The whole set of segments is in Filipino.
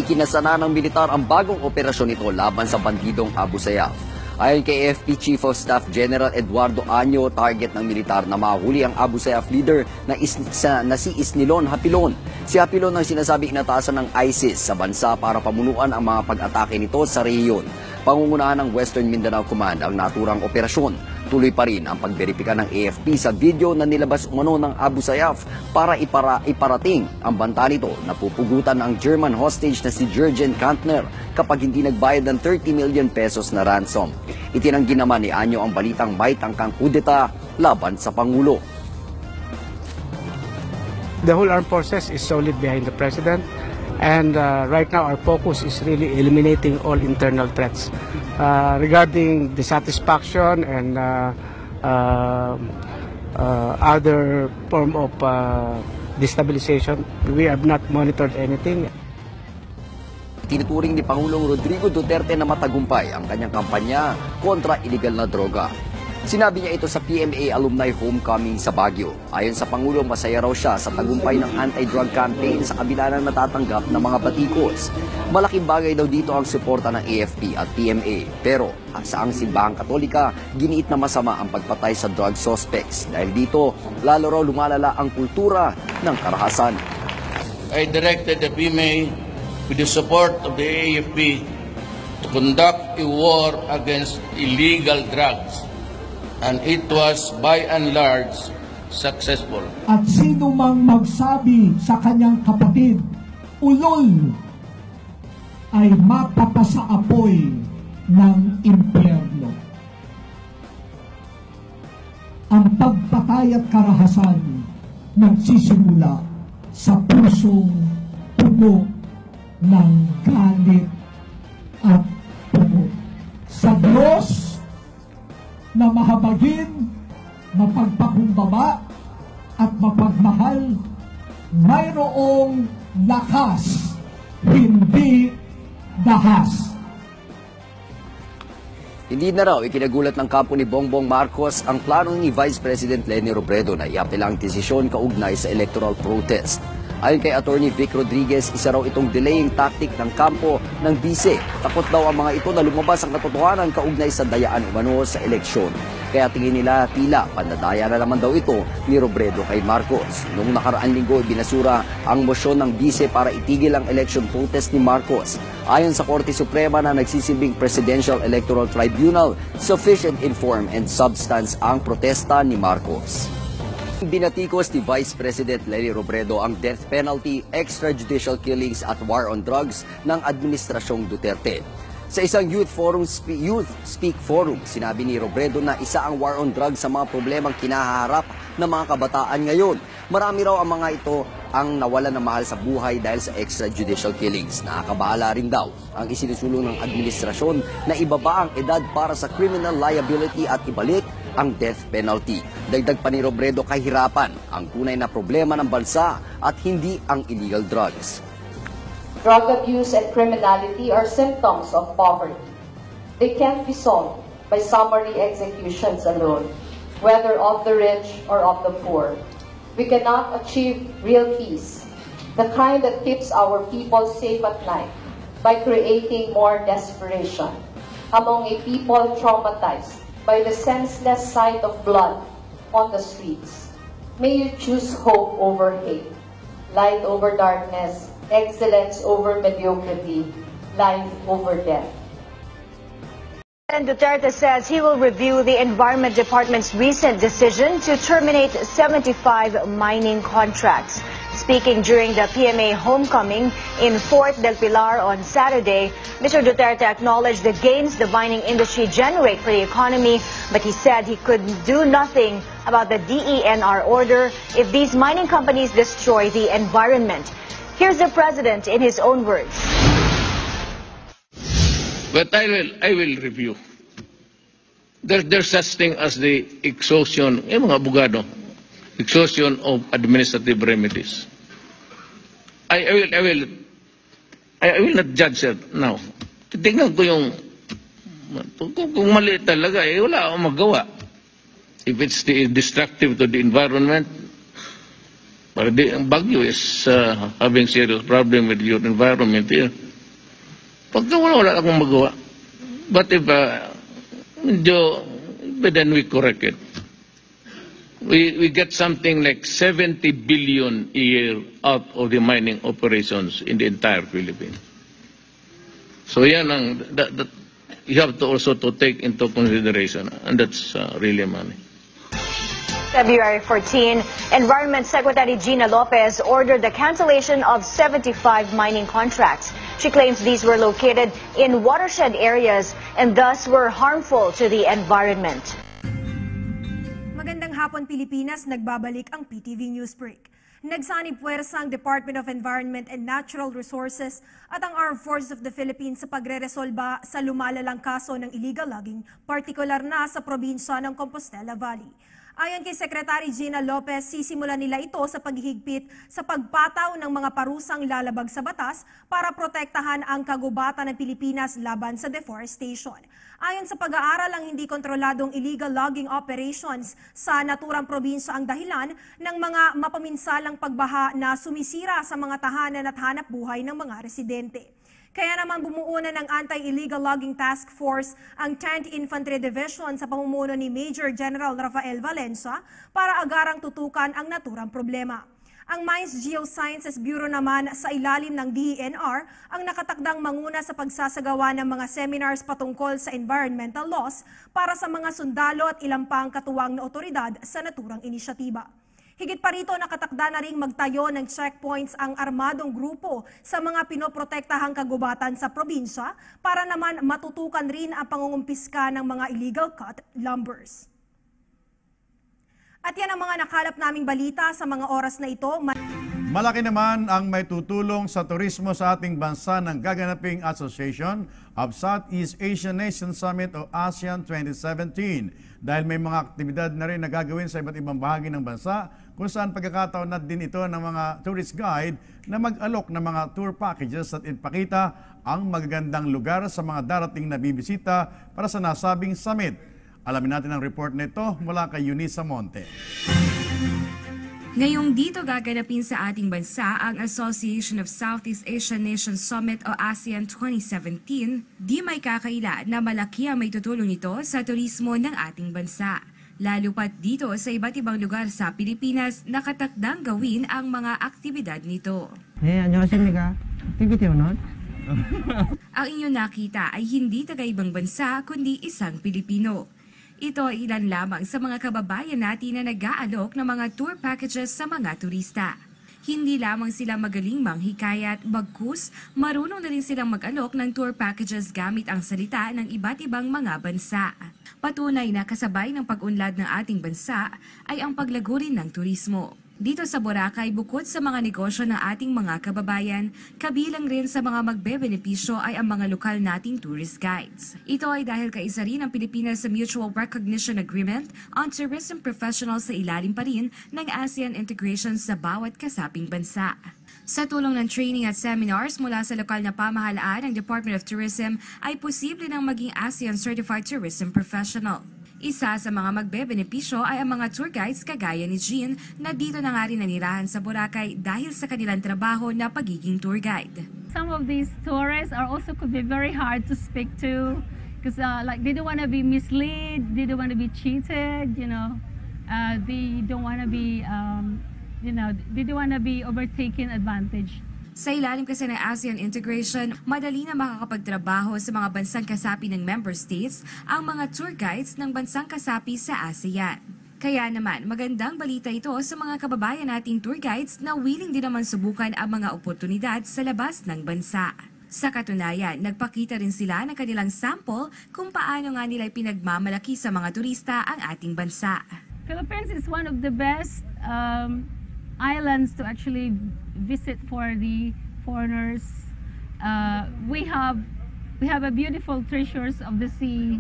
ikinasana ng militar ang bagong operasyon nito laban sa bandidong Abu Sayyaf. Ayon kay AFP Chief of Staff General Eduardo Año, target ng militar na mahuli ang Abu Sayyaf leader na si Isnilon Hapilon. Si Hapilon ang sinasabing inatasan ng ISIS sa bansa para pamunuan ang mga pag-atake nito sa rehiyon. Pangungunahan ng Western Mindanao Command ang naturang operasyon. Tuloy pa rin ang pagberipika ng AFP sa video na nilabas umano ng Abu Sayyaf para iparating ang banta nito na pupugutan ang German hostage na si Jürgen Kantner kapag hindi nagbayad ng 30 million pesos na ransom. Itinanggi naman ni Anyo ang balitang may tangkang kudeta laban sa Pangulo. The whole armed forces is solid behind the President. And right now our focus is really eliminating all internal threats. Regarding dissatisfaction and other form of destabilization, we have not monitored anything. Tinuturing ni Pangulong Rodrigo Duterte na matagumpay ang kanyang kampanya kontra iligal na droga. Sinabi niya ito sa PMA Alumni Homecoming sa Baguio. Ayon sa Pangulo, masaya raw siya sa tagumpay ng anti-drug campaign sa kabila ng natatanggap ng mga batikos. Malaking bagay daw dito ang suporta ng AFP at PMA. Pero sa ang simbahang Katolika, giniit na masama ang pagpatay sa drug suspects. Dahil dito, lalo raw lumalala ang kultura ng karahasan. I directed the PMA with the support of the AFP to conduct a war against illegal drugs. And it was by and large successful. At sino mang magsabi sa kanyang kapatid, ulol, ay mapapasaapoy ng impyerno. Ang pagpatay at karahasan nagsisimula sa pusong puno ng galit at puno. Sa Diyos na mahabagin, mapagpakumbaba at mapagmahal, mayroong lakas, hindi dahas. Hindi na raw ikinagulat ng kampo ni Bongbong Marcos ang plano ni Vice President Leni Robredo na iapela ang desisyon kaugnay sa electoral protest. Ayon kay Attorney Vic Rodriguez, isa raw itong delaying tactic ng kampo ng bise. Takot daw ang mga ito na lumabas ang katotohanan kaugnay sa dayaan umano sa eleksyon. Kaya tingin nila tila pandadaya na naman daw ito ni Robredo kay Marcos. Noong nakaraang linggo, binasura ang mosyon ng bise para itigil ang election protest ni Marcos. Ayon sa Korte Suprema na nagsisilbing Presidential Electoral Tribunal, sufficient in form and substance ang protesta ni Marcos. Binatikos ni Vice President Leni Robredo ang death penalty, extrajudicial killings at war on drugs ng Administrasyong Duterte. Sa isang Youth Speak Forum, sinabi ni Robredo na isa ang war on drugs sa mga problemang kinaharap ng mga kabataan ngayon. Marami raw ang mga ito ang nawalan ng mahal sa buhay dahil sa extrajudicial killings. Nakakabahala rin daw ang isinusulong ng administrasyon na ibaba ang edad para sa criminal liability at ibalik ang death penalty. Dagdag pa ni Robredo, kahirapan ang tunay na problema ng bansa at hindi ang illegal drugs. Drug abuse and criminality are symptoms of poverty. They can't be solved by summary executions alone, whether of the rich or of the poor. We cannot achieve real peace, the kind that keeps our people safe at night, by creating more desperation among a people traumatized by the senseless sight of blood on the streets. May you choose hope over hate, light over darkness, excellence over mediocrity, life over death. President Duterte says he will review the Environment Department's recent decision to terminate 75 mining contracts. Speaking during the PMA homecoming in Fort del Pilar on Saturday, Mr. Duterte acknowledged the gains the mining industry generate for the economy, but he said he could do nothing about the DENR order if these mining companies destroy the environment. Here's the president in his own words. But I will review. There's such thing as the exhaustion, mga abogado, exhaustion of administrative remedies. I will not judge it now. Titignan ko yung, kung mali talaga, wala akong magawa. If it's destructive to the environment, Baguio is having serious problem with your environment here. Pagka wala akong magawa. But if, then we correct it. We get something like 70 billion a year out of the mining operations in the entire Philippines. So yan that you have to also to take into consideration, and that's really money. February 14, Environment Secretary Gina Lopez ordered the cancellation of 75 mining contracts. She claims these were located in watershed areas and thus were harmful to the environment. Magandang hapon Pilipinas, nagbabalik ang PTV Newsbreak. Nagsanib puwersa ang Department of Environment and Natural Resources at ang Armed Forces of the Philippines sa pagreresolba sa lumalalang kaso ng illegal logging, partikular na sa probinsya ng Compostela Valley. Ayon kay Secretary Gina Lopez, sisimulan nila ito sa paghihigpit sa pagpataw ng mga parusang lalabag sa batas para protektahan ang kagubatan ng Pilipinas laban sa deforestation. Ayon sa pag-aaral, ang hindi kontroladong illegal logging operations sa naturang probinsya ang dahilan ng mga mapaminsalang pagbaha na sumisira sa mga tahanan at hanap buhay ng mga residente. Kaya naman bumuo na ng Anti-Illegal Logging Task Force ang 10th Infantry Division sa pamumuno ni Major General Rafael Valencia para agarang tutukan ang naturang problema. Ang Mines Geosciences Bureau naman sa ilalim ng DENR ang nakatakdang manguna sa pagsasagawa ng mga seminars patungkol sa environmental laws para sa mga sundalo at ilang pang katuwang na otoridad sa naturang inisyatiba. Higit pa rito, nakatakda na ring magtayo ng checkpoints ang armadong grupo sa mga pinoprotektahang kagubatan sa probinsya para naman matutukan rin ang pangungumpiska ng mga illegal cut lumbers. At yan ang mga nakalap naming balita sa mga oras na ito. Malaki naman ang may tutulong sa turismo sa ating bansa ng gaganaping Association of Southeast Asian Nations Summit o ASEAN 2017 dahil may mga aktibidad na rin na gagawin sa iba't ibang bahagi ng bansa kung saan pagkakataon na din ito ng mga tourist guide na mag-alok ng mga tour packages at ipakita ang magagandang lugar sa mga darating na bibisita para sa nasabing summit. Alamin natin ang report nito mula kay Eunice Monte. Ngayong dito gaganapin sa ating bansa ang Association of Southeast Asian Nations Summit o ASEAN 2017, di may kakaila na malaki ang may tutulong nito sa turismo ng ating bansa. Lalo pat dito sa iba't ibang lugar sa Pilipinas nakatakdang gawin ang mga aktibidad nito. 안녕하십니까? activity o not? Ang inyong nakita ay hindi taga-ibang bansa kundi isang Pilipino. Ito ay ilan lamang sa mga kababayan natin na nag-aalok ng mga tour packages sa mga turista. Hindi lamang sila magaling manghikayat, bagkus, marunong na rin silang mag-alok ng tour packages gamit ang salita ng iba't ibang mga bansa. Patunay na kasabay ng pag-unlad ng ating bansa ay ang paglago rin ng turismo. Dito sa Boracay, bukod sa mga negosyo ng ating mga kababayan, kabilang rin sa mga magbebenepisyo ay ang mga lokal nating tourist guides. Ito ay dahil kaisa rin ang Pilipinas sa Mutual Recognition Agreement on Tourism Professionals sa ilalim pa rin ng ASEAN integration sa bawat kasaping bansa. Sa tulong ng training at seminars mula sa lokal na pamahalaan ng Department of Tourism ay posible nang maging ASEAN Certified Tourism Professional. Isa sa mga magbebenepisyo ay ang mga tour guides kagaya ni Jean na dito na nga rin nanirahan sa Boracay dahil sa kanilang trabaho na pagiging tour guide. Some of these tourists are also could be very hard to speak to because like they don't want to be misled, they don't want to be cheated, they don't want to be they don't want to be overtaken advantage. Sa ilalim kasi ng ASEAN integration, madali na makakapagtrabaho sa mga bansang kasapi ng member states ang mga tour guides ng bansang kasapi sa ASEAN. Kaya naman, magandang balita ito sa mga kababayan nating tour guides na willing din naman subukan ang mga oportunidad sa labas ng bansa. Sa katunayan, nagpakita rin sila ng kanilang sample kung paano nga nila pinagmamalaki sa mga turista ang ating bansa. Philippines is one of the best islands to actually visit for the foreigners. We have a beautiful treasures of the sea,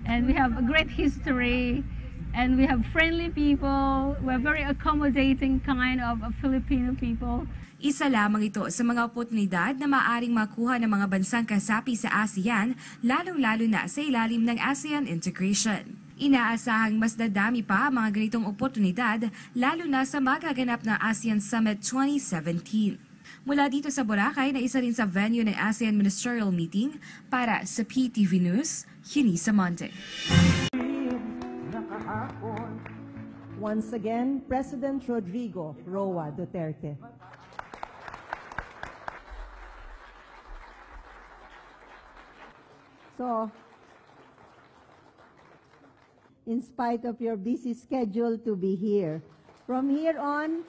and we have a great history, and we have friendly people. We're very accommodating kind of Filipino people. Isa lamang ito sa mga oportunidad na maaring makuha ng mga bansang kasapi sa ASEAN, lalong-lalo na sa ilalim ng ASEAN integration. Inaasahang mas dadami pa ang mga ganitong oportunidad lalo na sa magaganap na ASEAN Summit 2017. Mula dito sa Boracay na isa rin sa venue ng ASEAN Ministerial Meeting para sa PTV News, Eunice Monte. Once again, President Rodrigo Roa Duterte. So, in spite of your busy schedule to be here, from here on,